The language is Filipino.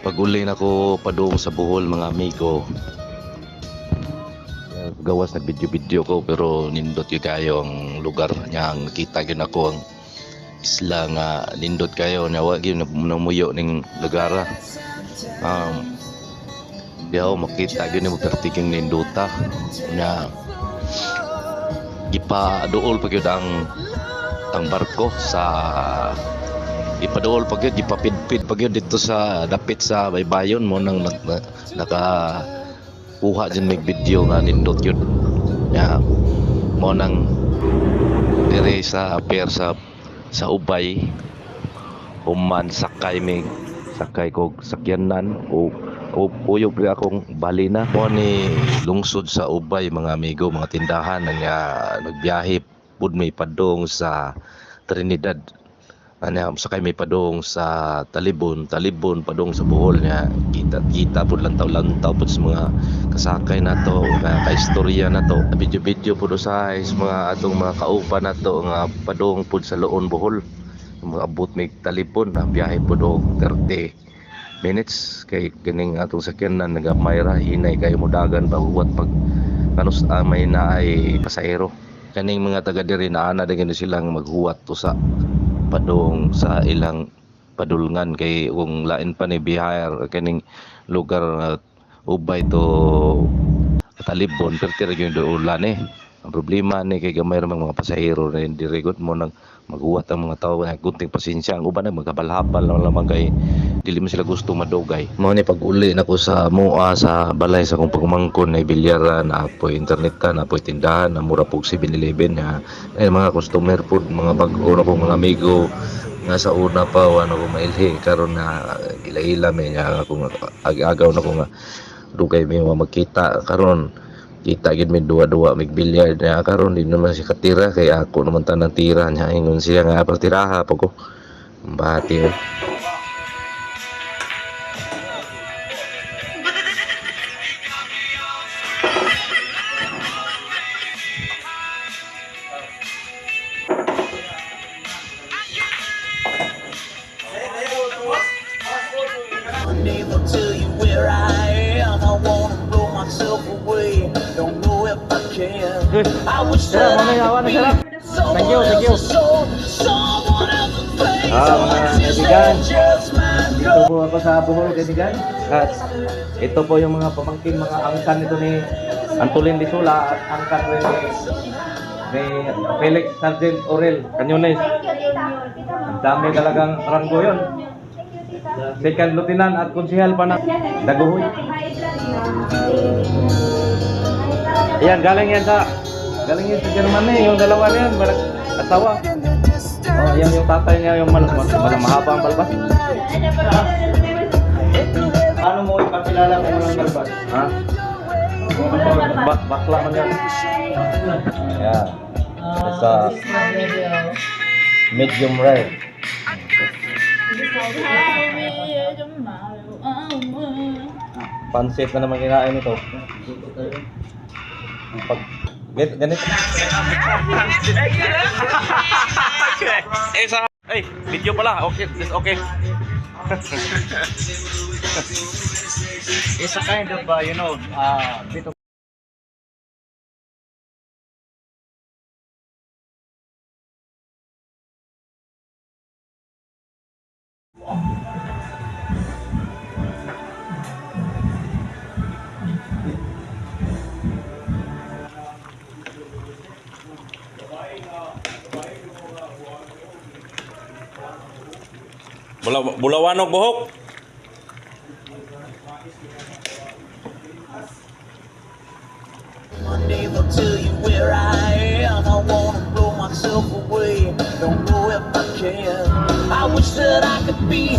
Pag-uli na ko padung sa Bohol mga amigo. Gawas na video-video ko pero nindot yun kayo ang lugar niya. Ang kita yun ako ang isla nga nindot kayo. Nawag yun namuyo ng lagara. Di ako makita yun yung pertiking ninduta. Na ipa-dool pag yun ang barko sa ipadool pag yun, ipapidpid pag yun dito sa dapit sa baybayon mo nang nakakuha dyan may video nga nindot yun ya, mo nang dire sa pier sa Ubay human sakay ko sakyanan o uyog rin akong balina mo ni lungsod sa Ubay mga amigo, mga tindahan nga nagbiyahe pud may padong sa Trinidad. Sakay may padong sa Talibon padong sa Bohol niya. Kita pud lantaw-lantaw pud sa mga kasakay nato nga kaistorya nato. Video pud sa mga atong mga kauban nato nga padong pud sa Loon Bohol. Mga abot may Talibon na biyahe pud og 30 minutes kay kining atong sakyanan nagamayra hinay kayo mudagan bahuwat pag kanus may naay pasahero. Kaning mga taga diri na ana daghan silang maghuwat to sa padong sa ilang padulngan kay kung lain pa ni bihayar kaning lugar Ubay to Talibon perti ra gyud ulan ang problema ni kay gamay ra mga pasahero na dirigot mo nang maghuwat ang mga tawo nga kunting pasensya ang uban magkabalhabal lamang kay dili man sila gusto madugay mo ni pag-uli nako sa mua sa balay sa kung pagmangkon na bilyaran apoy internetan apoy tindahan na mura pug 7-Eleven ha mga customer pud mga bag-o na kong mga amigo nga sa una pa wala ko mailhi karon na ila-ila may nga ako agaw na ko nga dugay may magkita karon kita gid may duwa-duwa mig bilyard na karon di naman si katira kay ako naman tanang tira nya ingon siya nga partiraha pa ko bati Never tell you where I am. I wanna blow myself away. Don't know if I can. I wish that I could be someone else's soul. Someone else's face. mga kaibigan, dito po ako sa Bohol kaibigan at ito po yung mga pamangkin mga angkan nito ni Antolin Disula at angkan rin ni Felix Sargent Orel Canyones. Ang dami talagang ranggo yun. Second Lieutenant at konsehal pa na Daguhoy. Ayan, galing yan sa Germany, yung dalawa na yan, asawa. Oh, yan yung tatay niya, yung mahaba ang balbas. Ano mo ipakilala kung walang balbas? Ha? Bakla man yan. Ayan. Sa medium rare. Pansit na naman kinain ito. Pag ganito. Video pala. Okay, this okay. It's a kind of, bit of Bulawanog buhok. Never tell you where I am. I wanna blow myself away. Don't know if I can. I wish that I could be